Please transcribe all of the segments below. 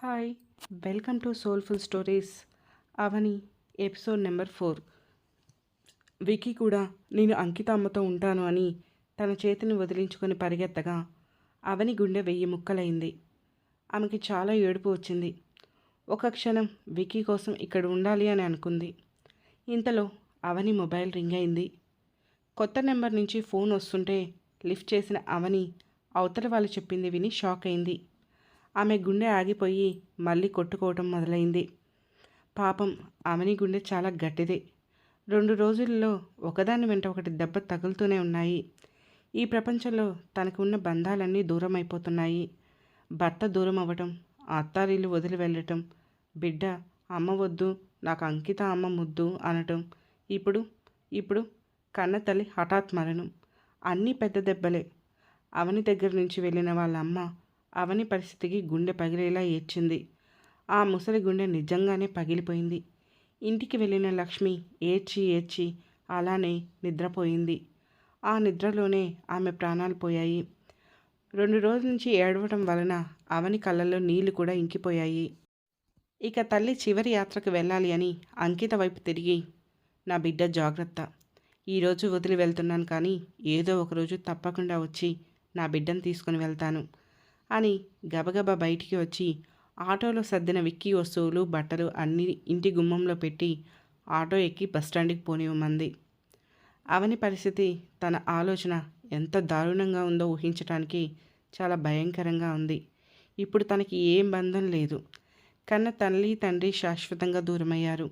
Hi, welcome to soulful stories. Avani episode number 4. వికీ కూడా నేను అంకిత అమ్మతో ఉంటాను అని తన చేతిని వదిలించుకొని పరిగెత్తగా అవని గుండె 1000 ముక్కలైంది. ఆమెకి చాలా ఏడుపు వచ్చింది. ఒక క్షణం వికీ కోసం ఇక్కడ ఉండాలి అని అనుకుంది. ఇంతలో అవని మొబైల్ రింగ్ అయింది. కొత్త నెంబర్ నుంచి ఫోన్ వస్తుంటే లిఫ్ట్ చేసిన అవని అవతల వాళ్ళు చెప్పింది విని షాక్ అయింది. ఆమె గుండె ఆగిపోయి మళ్ళీ కొట్టుకోవటం మొదలైంది. పాపం అవని గుండె చాలా గట్టిదే. 2 రోజుల్లో ఒకదాని వెంట ఒకటి దెబ్బ తగులుతూనే ఉన్నాయి. ఈ ప్రపంచంలో తనకు ఉన్న బంధాలన్నీ దూరం అయిపోతున్నాయి. భర్త దూరం అవ్వటం, అత్తారిల్లు వదిలి వెళ్ళటం, బిడ్డ అమ్మ వద్దు, నాకు అంకిత అమ్మ ముద్దు అనటం, ఇప్పుడు ఇప్పుడు కన్న తల్లి హఠాత్ మరణం. అన్నీ పెద్ద దెబ్బలే. అవని దగ్గర నుంచి వెళ్ళిన వాళ్ళ అమ్మ అవని పరిస్థితికి గుండె పగిలేలా ఏడ్చింది. ఆ ముసలి గుండె నిజంగానే పగిలిపోయింది. ఇంటికి వెళ్ళిన లక్ష్మి ఏడ్చి ఏడ్చి అలానే నిద్రపోయింది. ఆ నిద్రలోనే ఆమె ప్రాణాలు పోయాయి. 2 రోజుల నుంచి ఏడవటం వలన అవని కళ్ళల్లో నీళ్లు కూడా ఇంకిపోయాయి. ఇక తల్లి చివరి యాత్రకు వెళ్ళాలి అని అంకిత వైపు తిరిగి, నా బిడ్డ జాగ్రత్త, ఈరోజు వదిలి వెళ్తున్నాను కానీ ఏదో ఒకరోజు తప్పకుండా వచ్చి నా బిడ్డను తీసుకుని వెళ్తాను అని గబగబా బయటికి వచ్చి ఆటోలో సర్దిన విక్కీ వస్తువులు బట్టలు అన్నీ ఇంటి గుమ్మంలో పెట్టి ఆటో ఎక్కి బస్టాండ్కి పోనివ్వమంది. అవని పరిస్థితి, తన ఆలోచన ఎంత దారుణంగా ఉందో ఊహించటానికి చాలా భయంకరంగా ఉంది. ఇప్పుడు తనకి ఏం బంధం లేదు. కన్న తల్లి తండ్రి శాశ్వతంగా దూరమయ్యారు.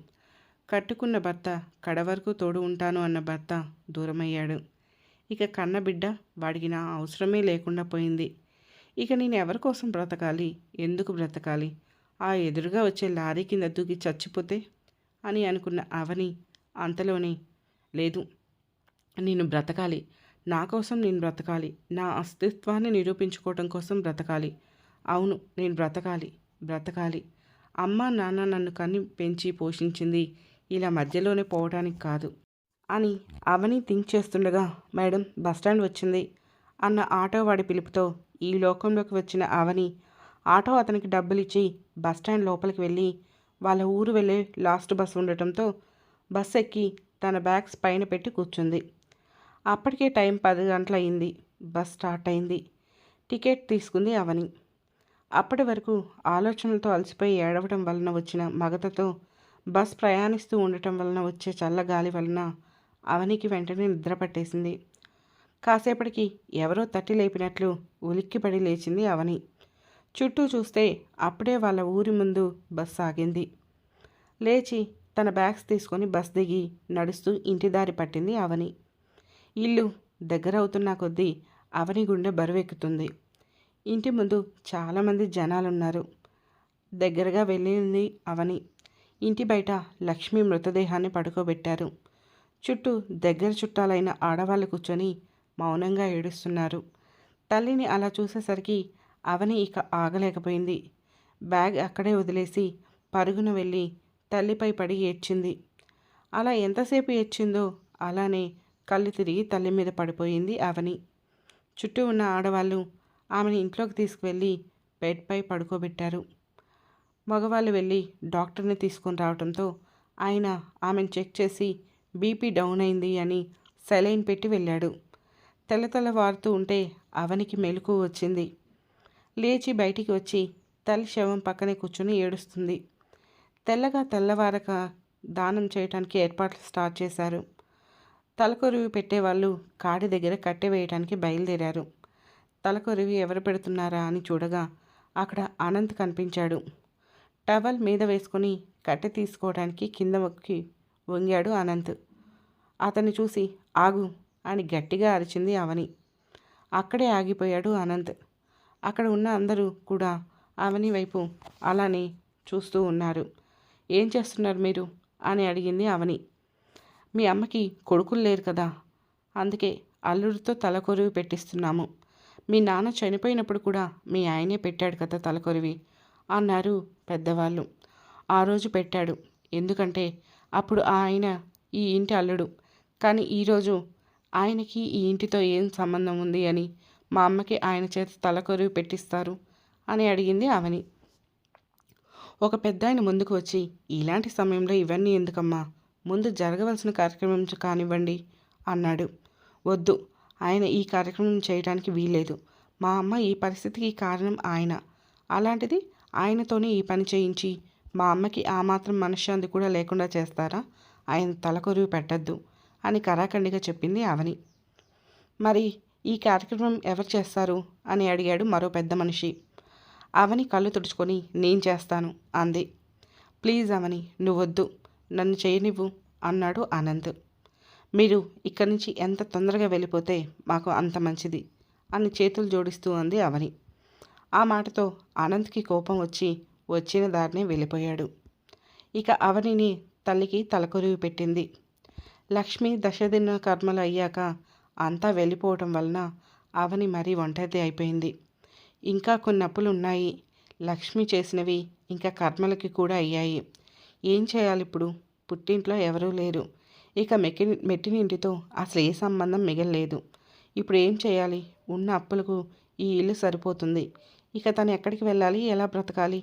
కట్టుకున్న భర్త, కడవరకు తోడు ఉంటాను అన్న భర్త దూరమయ్యాడు. ఇక కన్న బిడ్డ, వాడికి నా అవసరమే లేకుండా పోయింది. ఇక నేను ఎవరి కోసం బ్రతకాలి, ఎందుకు బ్రతకాలి, ఆ ఎదురుగా వచ్చే లారీ కింద దూకి చచ్చిపోతే అని అనుకున్న అవని అంతలోనే, లేదు, నేను బ్రతకాలి, నా కోసం నేను బ్రతకాలి, నా అస్తిత్వాన్ని నిరూపించుకోవటం కోసం బ్రతకాలి, అవును నేను బ్రతకాలి బ్రతకాలి, అమ్మ నాన్న నన్ను కని పెంచి పోషించింది ఇలా మధ్యలోనే పోవడానికి కాదు అని అవని థింక్ చేస్తుండగా, మేడం బస్టాండ్ వచ్చింది అన్న ఆటో వాడి పిలుపుతో ఈ లోకంలోకి వచ్చిన అవని ఆటో అతనికి డబ్బులిచ్చి బస్టాండ్ లోపలికి వెళ్ళి వాళ్ళ ఊరు వెళ్ళే లాస్ట్ బస్సు ఉండటంతో బస్ ఎక్కి తన బ్యాగ్స్ పైన పెట్టి కూర్చుంది. అప్పటికే టైం 10 గంటలయింది. బస్ స్టార్ట్ అయింది. టికెట్ తీసుకుంది అవని. అప్పటి వరకు ఆలోచనలతో అలసిపోయి ఏడవటం వలన వచ్చిన మగతతో బస్ ప్రయాణిస్తూ ఉండటం వలన వచ్చే చల్లగాలి వలన అవనికి వెంటనే నిద్ర పట్టేసింది. కాసేపటికి ఎవరో తట్టి లేపినట్లు ఉలిక్కిపడి లేచింది అవని. చుట్టూ చూస్తే అప్పుడే వాళ్ళ ఊరి ముందు బస్ ఆగింది. లేచి తన బ్యాగ్స్ తీసుకొని బస్ దిగి నడుస్తూ ఇంటి దారి పట్టింది అవని. ఇల్లు దగ్గరవుతున్న కొద్దీ అవని గుండె బరువెక్కుతుంది. ఇంటి ముందు చాలామంది జనాలున్నారు. దగ్గరగా వెళ్ళింది అవని. ఇంటి బయట లక్ష్మి మృతదేహాన్ని పడుకోబెట్టారు. చుట్టూ దగ్గర చుట్టాలైన ఆడవాళ్ళు కూర్చొని మౌనంగా ఏడుస్తున్నారు. తల్లిని అలా చూసేసరికి అవని ఇక ఆగలేకపోయింది. బ్యాగ్ అక్కడే వదిలేసి పరుగున వెళ్ళి తల్లిపై పడి ఏడ్చింది. అలా ఎంతసేపు ఏడ్చిందో అలానే కళ్ళు తిరిగి తల్లి మీద పడిపోయింది అవని. చుట్టూ ఉన్న ఆడవాళ్ళు ఆమెను ఇంట్లోకి తీసుకువెళ్ళి బెడ్పై పడుకోబెట్టారు. మగవాళ్ళు వెళ్ళి డాక్టర్ని తీసుకొని రావడంతో ఆయన ఆమెను చెక్ చేసి బీపీ డౌన్ అయింది అని సెలైన్ పెట్టి వెళ్ళాడు. తెల్లవారుతూ ఉంటే అవనికి మెలకువ వచ్చింది. లేచి బయటికి వచ్చి తల్లి శవం పక్కనే కూర్చొని ఏడుస్తుంది. తెల్లవారక దానం చేయడానికి ఏర్పాట్లు స్టార్ట్ చేశారు. తలకొరివి పెట్టేవాళ్ళు కాడి దగ్గర కట్టె వేయడానికి బయలుదేరారు. తలకొరివి ఎవరు పెడుతున్నారా అని చూడగా అక్కడ అనంత్ కనిపించాడు. టవల్ మీద వేసుకొని కట్టె తీసుకోవడానికి కింద వంగాడు అనంత్. అతన్ని చూసి ఆగు అని గట్టిగా అరిచింది అవని. అక్కడే ఆగిపోయాడు అనంత్. అక్కడ ఉన్న అందరూ కూడా అవని వైపు అలానే చూస్తూ ఉన్నారు. ఏం చేస్తున్నారు మీరు అని అడిగింది అవని. మీ అమ్మకి కొడుకులు లేరు కదా, అందుకే అల్లుడితో తలకొరివి పెట్టిస్తున్నాము. మీ నాన్న చనిపోయినప్పుడు కూడా మీ ఆయనే పెట్టాడు కదా తలకొరివి అన్నారు పెద్దవాళ్ళు. ఆ రోజు పెట్టాడు, ఎందుకంటే అప్పుడు ఆయన ఈ ఇంటి అల్లుడు. కానీ ఈరోజు ఆయనకి ఈ ఇంటితో ఏం సంబంధం ఉంది అని మా అమ్మకి ఆయన చేత తలకొరివి పెట్టిస్తారు అని అడిగింది అవని. ఒక పెద్దాయన ముందుకు వచ్చి, ఇలాంటి సమయంలో ఇవన్నీ ఎందుకమ్మా, ముందు జరగవలసిన కార్యక్రమం కానివ్వండి అన్నాడు. వద్దు, ఆయన ఈ కార్యక్రమం చేయడానికి వీల్లేదు. మా అమ్మ ఈ పరిస్థితికి కారణం ఆయన. అలాంటిది ఆయనతోనే ఈ పని చేయించి మా అమ్మకి ఆ మాత్రం మనశ్శాంతి కూడా లేకుండా చేస్తారా? ఆయన తలకొరివి పెట్టద్దు అని కరాఖండిగా చెప్పింది అవని. మరి ఈ కార్యక్రమం ఎవరు చేస్తారు అని అడిగాడు మరో పెద్ద మనిషి. అవని కళ్ళు తుడుచుకొని, నేను చేస్తాను అంది. ప్లీజ్ అవని, నువ్వొద్దు, నన్ను చేయనివ్వు అన్నాడు అనంత్. మీరు ఇక్కడి నుంచి ఎంత తొందరగా వెళ్ళిపోతే మాకు అంత మంచిది అని చేతులు జోడిస్తూ అంది అవని. ఆ మాటతో అనంత్కి కోపం వచ్చి వచ్చిన దారినే వెళ్ళిపోయాడు. ఇక అవనిని తల్లికి తలకొరివి పెట్టింది. లక్ష్మి దశదిన కర్మలు అయ్యాక అంతా వెళ్ళిపోవటం వలన అవని మరీ ఒంటరిది అయిపోయింది. ఇంకా కొన్ని అప్పులు ఉన్నాయి. లక్ష్మి చేసినవి ఇంకా కర్మలకి కూడా అయ్యాయి. ఏం చేయాలి ఇప్పుడు? పుట్టింట్లో ఎవరూ లేరు. ఇక మెట్టినింటితో అసలు ఏ సంబంధం మిగలలేదు. ఇప్పుడు ఏం చేయాలి? ఉన్న అప్పులకు ఈ ఇల్లు సరిపోతుంది. ఇక తను ఎక్కడికి వెళ్ళాలి? ఎలా బ్రతకాలి?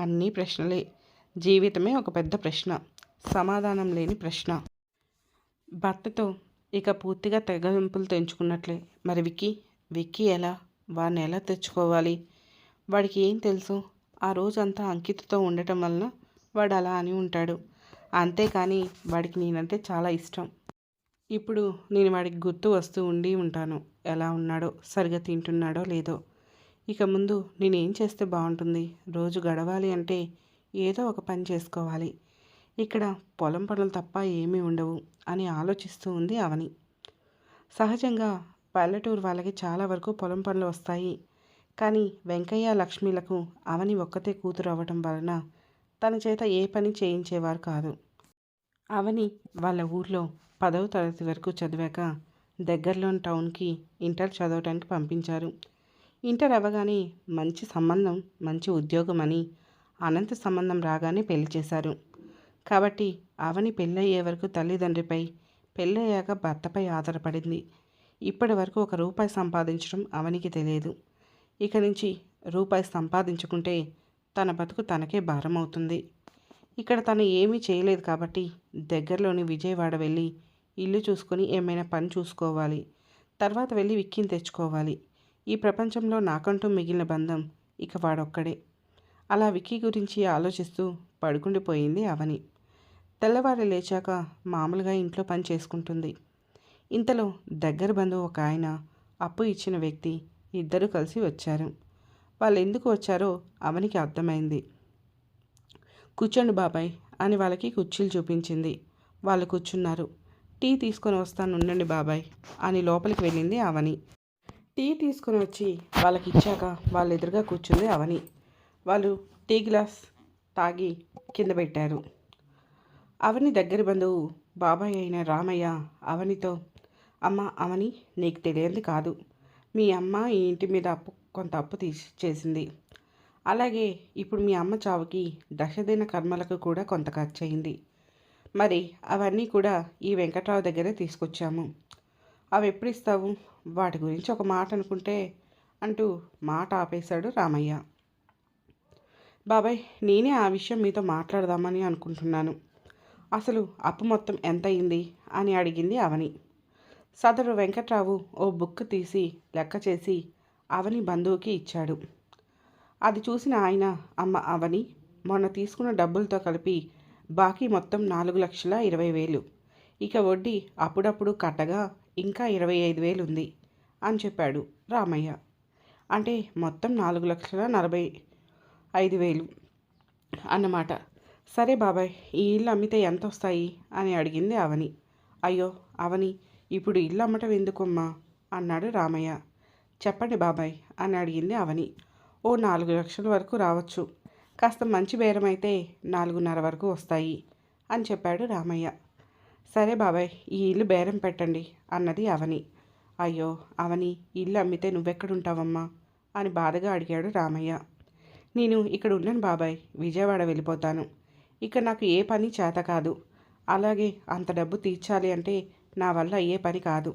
అన్నీ ప్రశ్నలే. జీవితమే ఒక పెద్ద ప్రశ్న, సమాధానం లేని ప్రశ్న. భర్తతో ఇక పూర్తిగా తెగదింపులు తెంచుకున్నట్లే. మరి విక్కీ ఎలా? వాడిని ఎలా తెచ్చుకోవాలి? వాడికి ఏం తెలుసు? ఆ రోజంతా అంకితతో ఉండటం వలన వాడు అలా అని ఉంటాడు. అంతేకాని వాడికి నేనంటే చాలా ఇష్టం. ఇప్పుడు నేను వాడికి గుర్తు వస్తూ ఉండి ఉంటాను. ఎలా ఉన్నాడో, సరిగా తింటున్నాడో లేదో. ఇక ముందు నేనేం చేస్తే బాగుంటుంది? రోజు గడవాలి అంటే ఏదో ఒక పని చేసుకోవాలి. ఇక్కడ పొలం పనులు తప్ప ఏమీ ఉండవు అని ఆలోచిస్తూ ఉంది అవని. సహజంగా పల్లెటూరు వాళ్ళకి చాలా వరకు పొలం పనులు వస్తాయి. కానీ వెంకయ్య లక్ష్మీలకు అవని ఒక్కతే కూతురు అవ్వటం వలన తన చేత ఏ పని చేయించేవారు కాదు. అవని వాళ్ళ ఊర్లో 10వ తరగతి వరకు చదివాక దగ్గరలోని టౌన్కి ఇంటర్ చదవటానికి పంపించారు. ఇంటర్ అవ్వగానే మంచి సంబంధం, మంచి ఉద్యోగం అని అనంత సంబంధం రాగానే పెళ్లి చేశారు. కాబట్టి అవని పెళ్ళయ్యే వరకు తల్లిదండ్రిపై, పెళ్ళయ్యాక భర్తపై ఆధారపడింది. ఇప్పటి వరకు ₹1 సంపాదించడం అవనికి తెలియదు. ఇక నుంచి రూపాయి సంపాదించుకుంటే తన బతుకు తనకే భారం అవుతుంది. ఇక్కడ తను ఏమీ చేయలేదు కాబట్టి దగ్గరలోని విజయవాడ వెళ్ళి ఇల్లు చూసుకొని ఏమైనా పని చూసుకోవాలి. తర్వాత వెళ్ళి విక్కీని తెచ్చుకోవాలి. ఈ ప్రపంచంలో నాకంటూ మిగిలిన బంధం ఇక వాడొక్కడే. అలా విక్కీ గురించి ఆలోచిస్తూ పడుకుండిపోయింది అవని. తెల్లవారి లేచాక మామూలుగా ఇంట్లో పని చేసుకుంటుంది. ఇంతలో దగ్గర బంధువు ఒక ఆయన, అప్పు ఇచ్చిన వ్యక్తి ఇద్దరూ కలిసి వచ్చారు. వాళ్ళు ఎందుకు వచ్చారో అవనికి అర్థమైంది. కూర్చోండి బాబాయ్ అని వాళ్ళకి కుర్చీలు చూపించింది. వాళ్ళు కూర్చున్నారు. టీ తీసుకొని వస్తాను ఉండండి బాబాయ్ అని లోపలికి వెళ్ళింది అవని. టీ తీసుకొని వచ్చి వాళ్ళకి ఇచ్చాక వాళ్ళ ఎదురుగా కూర్చుంది అవని. వాళ్ళు టీ గ్లాస్ తాగి కింద పెట్టారు. అవని దగ్గర బంధువు బాబాయ్ అయిన రామయ్య అవనితో, అమ్మ అవని, నీకు తెలియంది కాదు. మీ అమ్మ ఈ ఇంటి మీద కొంత అప్పు చేసింది. అలాగే ఇప్పుడు మీ అమ్మ చావుకి దశదిన కర్మలకు కూడా కొంత ఖర్చు అయింది. మరి అవన్నీ కూడా ఈ వెంకట్రావు దగ్గరే తీసుకొచ్చాము. అవి ఎప్పుడు ఇస్తావు? వాటి గురించి ఒక మాట అనుకుంటే అంటూ మాట ఆపేశాడు రామయ్య. బాబాయ్, నేనే ఆ విషయం మీతో మాట్లాడదామని అనుకుంటున్నాను. అసలు అప్పు మొత్తం ఎంత అయింది అని అడిగింది అవని. సదరు వెంకట్రావు ఓ బుక్ తీసి లెక్క చేసి అవని బంధువుకి ఇచ్చాడు. అది చూసిన ఆయన, అమ్మ అవని, మొన్న తీసుకున్న డబ్బులతో కలిపి బాకీ మొత్తం 4,20,000. ఇక వడ్డీ అప్పుడప్పుడు కట్టగా ఇంకా 25,000 ఉంది అని చెప్పాడు రామయ్య. అంటే మొత్తం 4,45,000 అన్నమాట. సరే బాబాయ్, ఈ ఇల్లు అమ్మితే ఎంత వస్తాయి అని అడిగింది అవని. అయ్యో అవని, ఇప్పుడు ఇల్లు అమ్మటం ఎందుకమ్మా అన్నాడు రామయ్య. చెప్పండి బాబాయ్ అని అడిగింది అవని. ఓ 4 లక్షల వరకు రావచ్చు. కాస్త మంచి బేరం అయితే 4.5 వరకు వస్తాయి అని చెప్పాడు రామయ్య. సరే బాబాయ్, ఈ ఇల్లు బేరం పెట్టండి అన్నది అవని. అయ్యో అవని, ఇల్లు అమ్మితే నువ్వెక్కడుంటావమ్మా అని బాధగా అడిగాడు రామయ్య. నేను ఇక్కడ ఉన్నాను బాబాయ్, విజయవాడ వెళ్ళిపోతాను. ఇక నాకు ఏ పని చేత కాదు. అలాగే అంత డబ్బు తీర్చాలి అంటే నా వల్ల అయ్యే పని కాదు.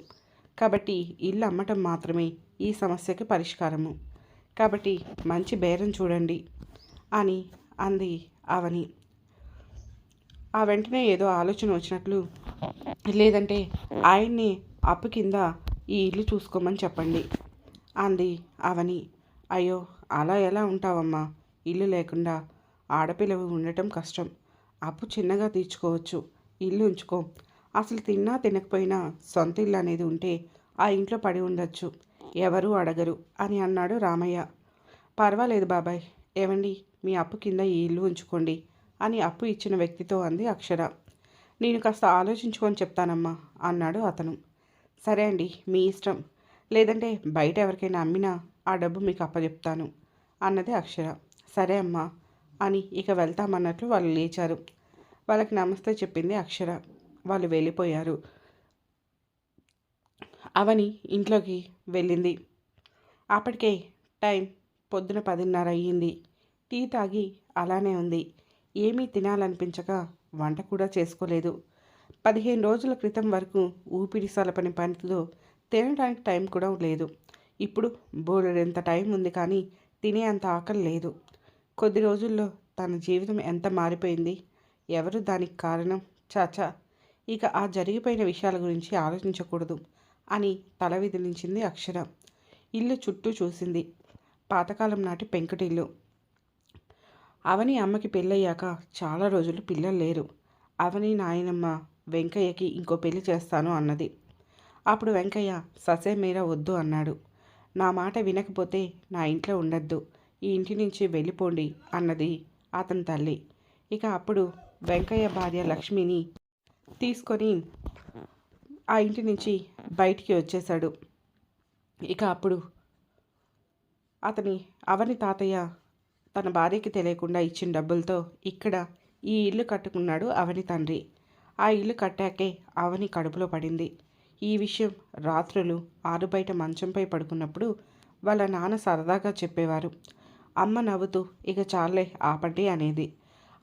కాబట్టి ఇల్లు అమ్మటం మాత్రమే ఈ సమస్యకి పరిష్కారము. కాబట్టి మంచి బేరం చూడండి అని అంది అవని. ఆ వెంటనే ఏదో ఆలోచన వచ్చినట్లు, లేదంటే ఆయన్ని అప్పు కింద ఈ ఇల్లు చూసుకోమని చెప్పండి అంది అవని. అయ్యో, అలా ఎలా ఉంటావమ్మా? ఇల్లు లేకుండా ఆడపిల్లవి ఉండటం కష్టం. అప్పు చిన్నగా తీర్చుకోవచ్చు, ఇల్లు ఉంచుకో. అసలు తిన్నా తినకపోయినా సొంత ఇల్లు అనేది ఉంటే ఆ ఇంట్లో పడి ఉండొచ్చు, ఎవరూ అడగరు అని అన్నాడు రామయ్య. పర్వాలేదు బాబాయ్, ఏవండి, మీ అప్పు కింద ఈ ఇల్లు ఉంచుకోండి అని అప్పు ఇచ్చిన వ్యక్తితో అంది అక్షర. నేను కాస్త ఆలోచించుకొని చెప్తానమ్మా అన్నాడు అతను. సరే అండి, మీ ఇష్టం. లేదంటే బయట ఎవరికైనా అమ్మినా ఆ డబ్బు మీకు అప్పచెప్తాను అన్నది అక్షర. సరే అమ్మా అని ఇక వెళ్తామన్నట్లు వాళ్ళు లేచారు. వాళ్ళకి నమస్తే చెప్పింది అక్షర. వాళ్ళు వెళ్ళిపోయారు. అవని ఇంట్లోకి వెళ్ళింది. అప్పటికే టైం పొద్దున 10:30 అయ్యింది. టీ తాగి అలానే ఉంది. ఏమీ తినాలనిపించక వంట కూడా చేసుకోలేదు. 15 రోజుల క్రితం వరకు ఊపిరి సలపని పనితో తినడానికి టైం కూడా లేదు. ఇప్పుడు బోలెడంత టైం ఉంది, కానీ తినే అంత ఆకలి లేదు. కొద్ది రోజుల్లో తన జీవితం ఎంత మారిపోయింది. ఎవరు దానికి కారణం? చాచా, ఇక ఆ జరిగిపోయిన విషయాల గురించి ఆలోచించకూడదు అని తల విదిలించింది అక్షర. ఇల్లు చుట్టూ చూసింది. పాతకాలం నాటి పెంకుటిల్లు. అవని అమ్మకి పెళ్ళయ్యాక చాలా రోజులు పిల్లలు లేరు. అవని నాయనమ్మ వెంకయ్యకి ఇంకో పెళ్లి చేస్తాను అన్నది. అప్పుడు వెంకయ్య ససేమీరా వద్దు అన్నాడు. నా మాట వినకపోతే నా ఇంట్లో ఉండద్దు, ఈ ఇంటి నుంచి వెళ్ళిపోండి అన్నది అతని తల్లి. ఇక అప్పుడు వెంకయ్య భార్య లక్ష్మిని తీసుకొని ఆ ఇంటి నుంచి బయటికి వచ్చేశాడు. ఇక అప్పుడు అవని తాతయ్య తన భార్యకి తెలియకుండా ఇచ్చిన డబ్బులతో ఇక్కడ ఈ ఇల్లు కట్టుకున్నాడు అవని తండ్రి. ఆ ఇల్లు కట్టాకే అవని కడుపులో పడింది. ఈ విషయం రాత్రులు ఆరుబయట మంచంపై పడుకున్నప్పుడు వాళ్ళ నాన్న సరదాగా చెప్పేవారు. అమ్మ నవ్వుతూ ఇక చాలే ఆపండి అనేది.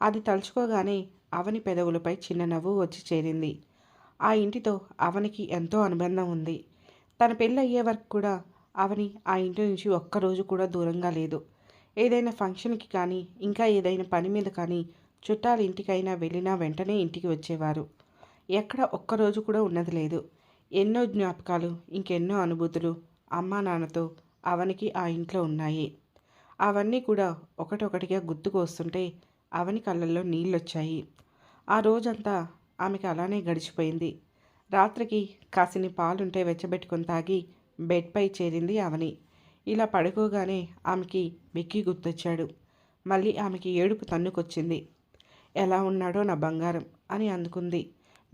అది తలుచుకోగానే అవని పెదవులపై చిన్న నవ్వు వచ్చి చేరింది. ఆ ఇంటితో అవనికి ఎంతో అనుబంధం ఉంది. తన పెళ్ళి అయ్యే వరకు కూడా అవని ఆ ఇంటి నుంచి ఒక్కరోజు కూడా దూరంగా లేదు. ఏదైనా ఫంక్షన్కి కానీ, ఇంకా ఏదైనా పని మీద కానీ చుట్టాల ఇంటికైనా వెళ్ళినా వెంటనే ఇంటికి వచ్చేవారు. ఎక్కడ ఒక్కరోజు కూడా ఉన్నది లేదు. ఎన్నో జ్ఞాపకాలు, ఇంకెన్నో అనుభూతులు అమ్మా నాన్నతో అవనికి ఆ ఇంట్లో ఉన్నాయి. అవన్నీ కూడా ఒకటొకటిగా గుర్తుకు వస్తుంటే అవని కళ్ళల్లో నీళ్ళొచ్చాయి. ఆ రోజంతా ఆమెకి అలానే గడిచిపోయింది. రాత్రికి కాసిని పాలుంటే వెచ్చబెట్టుకొని తాగి బెడ్పై చేరింది అవని. ఇలా పడుకోగానే ఆమెకి విక్కీ గుర్తొచ్చాడు. మళ్ళీ ఆమెకి ఏడుపు తన్నుకొచ్చింది. ఎలా ఉన్నాడో నా బంగారం అని అందుకుంది.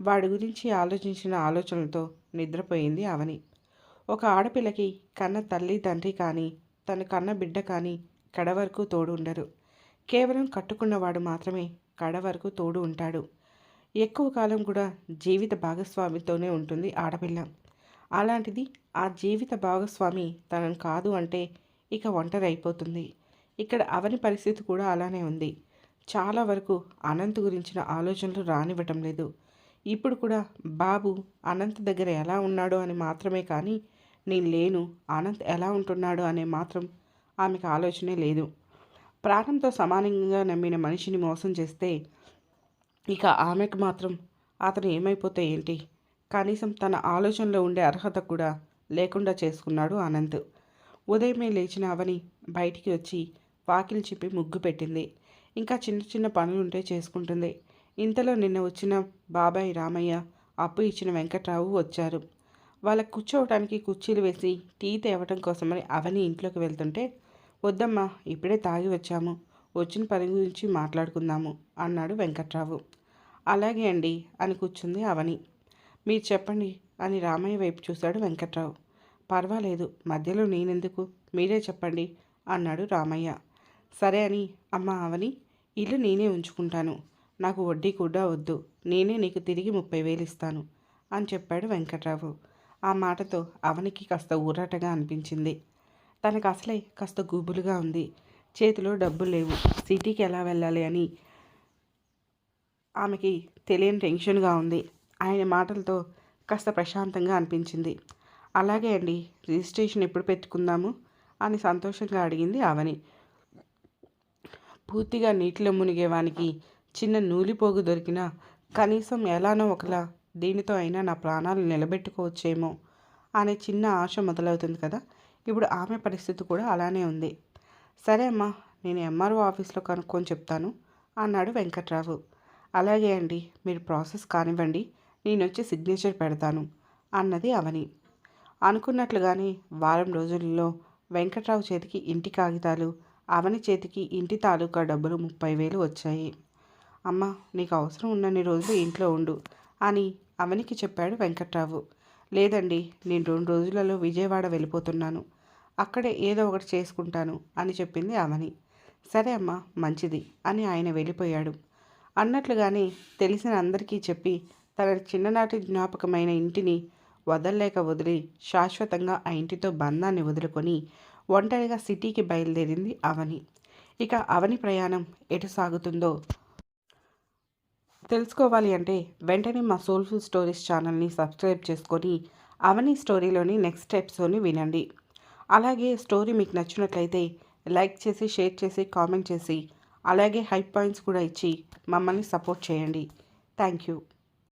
వాడి గురించి ఆలోచించిన ఆలోచనలతో నిద్రపోయింది అవని. ఒక ఆడపిల్లకి కన్న తల్లి తండ్రి కానీ, తన కన్న బిడ్డ కానీ కడ వరకు తోడు ఉండరు. కేవలం కట్టుకున్నవాడు మాత్రమే కడ వరకు తోడు ఉంటాడు. ఎక్కువ కాలం కూడా జీవిత భాగస్వామితోనే ఉంటుంది ఆడపిల్ల. అలాంటిది ఆ జీవిత భాగస్వామి తనను కాదు అంటే ఇక ఒంటరి అయిపోతుంది. ఇక్కడ అవని పరిస్థితి కూడా అలానే ఉంది. చాలా వరకు అనంత్ గురించిన ఆలోచనలు రానివ్వటం లేదు. ఇప్పుడు కూడా బాబు అనంత్ దగ్గర ఎలా ఉన్నాడో అని మాత్రమే, కానీ నేను లేను, అనంత్ ఎలా ఉంటున్నాడు అనే మాత్రం ఆమెకు ఆలోచనే లేదు. ప్రాణంతో సమానంగా నమ్మిన మనిషిని మోసం చేస్తే ఇక ఆమెకు మాత్రం అతను ఏమైపోతే ఏంటి? కనీసం తన ఆలోచనలో ఉండే అర్హత కూడా లేకుండా చేసుకున్నాడు అనంత్. ఉదయమే లేచిన అవని బయటికి వచ్చి వాకిలి చిప్పి ముగ్గు పెట్టింది. ఇంకా చిన్న చిన్న పనులుంటే చేసుకుంటుంది. ఇంతలో నిన్న వచ్చిన బాబాయ్ రామయ్య, అప్పు ఇచ్చిన వెంకట్రావు వచ్చారు. వాళ్ళకు కూర్చోవటానికి కుర్చీలు వేసి టీ తేవటం కోసమని అవని ఇంట్లోకి వెళ్తుంటే, వద్దమ్మా, ఇప్పుడే తాగి వచ్చాము, వచ్చిన పని గురించి మాట్లాడుకుందాము అన్నాడు వెంకట్రావు. అలాగే అండి అని కూర్చుంది అవని. మీరు చెప్పండి అని రామయ్య వైపు చూశాడు వెంకట్రావు. పర్వాలేదు, మధ్యలో నేనెందుకు, మీరే చెప్పండి అన్నాడు రామయ్య. సరే అని, అమ్మ అవని, ఇల్లు నేనే ఉంచుకుంటాను, నాకు వడ్డీ కూడా వద్దు, నేనే నీకు తిరిగి 30,000 ఇస్తాను అని చెప్పాడు వెంకట్రావు. ఆ మాటతో అవనికి కాస్త ఊరటగా అనిపించింది. తనకు అసలే కాస్త గుబులుగా ఉంది. చేతిలో డబ్బులు లేవు, సిటీకి ఎలా వెళ్ళాలి అని ఆమెకి తెలియని టెన్షన్గా ఉంది. ఆయన మాటలతో కాస్త ప్రశాంతంగా అనిపించింది. అలాగే అండి, రిజిస్ట్రేషన్ ఎప్పుడు పెట్టుకుందాము అని సంతోషంగా అడిగింది అవని. పూర్తిగా నీటిలో మునిగేవానికి చిన్న నూలిపోగు దొరికినా కనీసం ఎలానో ఒకలా దీనితో అయినా నా ప్రాణాలు నిలబెట్టుకోవచ్చేమో అనే చిన్న ఆశ మొదలవుతుంది కదా. ఇప్పుడు ఆమె పరిస్థితి కూడా అలానే ఉంది. సరే అమ్మా, నేను ఎంఆర్ఓ ఆఫీస్లో కనుక్కొని చెప్తాను అన్నాడు వెంకట్రావు. అలాగే అండి, మీరు ప్రాసెస్ కానివ్వండి, నేను వచ్చి సిగ్నేచర్ పెడతాను అన్నది అవని. అనుకున్నట్లుగానే వారం రోజులలో వెంకట్రావు చేతికి ఇంటి కాగితాలు, అవని చేతికి ఇంటి తాలూకా డబ్బులు 30,000 వచ్చాయి. అమ్మ, నీకు అవసరం ఉన్నన్ని రోజులు ఇంట్లో ఉండు అని అవనికి చెప్పాడు వెంకట్రావు. లేదండి, నేను 2 రోజులలో విజయవాడ వెళ్ళిపోతున్నాను, అక్కడే ఏదో ఒకటి చేసుకుంటాను అని చెప్పింది అవని. సరే అమ్మ, మంచిది అని ఆయన వెళ్ళిపోయాడు. అన్నట్లుగానే తెలిసిన అందరికీ చెప్పి తన చిన్ననాటి జ్ఞాపకమైన ఇంటిని వదల్లేక వదిలి శాశ్వతంగా ఆ ఇంటితో బంధాన్ని వదులుకొని ఒంటరిగా సిటీకి బయలుదేరింది అవని. ఇక అవని ప్రయాణం ఎటు సాగుతుందో తెలుసుకోవాలి అంటే వెంటనే మా సోల్ఫుల్ స్టోరీస్ ఛానల్ని సబ్స్క్రైబ్ చేసుకొని అవని స్టోరీలోని నెక్స్ట్ ఎపిసోడ్ని వినండి. అలాగే స్టోరీ మీకు నచ్చినట్లయితే లైక్ చేసి, షేర్ చేసి, కామెంట్ చేసి, అలాగే హై పాయింట్స్ కూడా ఇచ్చి మమ్మల్ని సపోర్ట్ చేయండి. Thank you.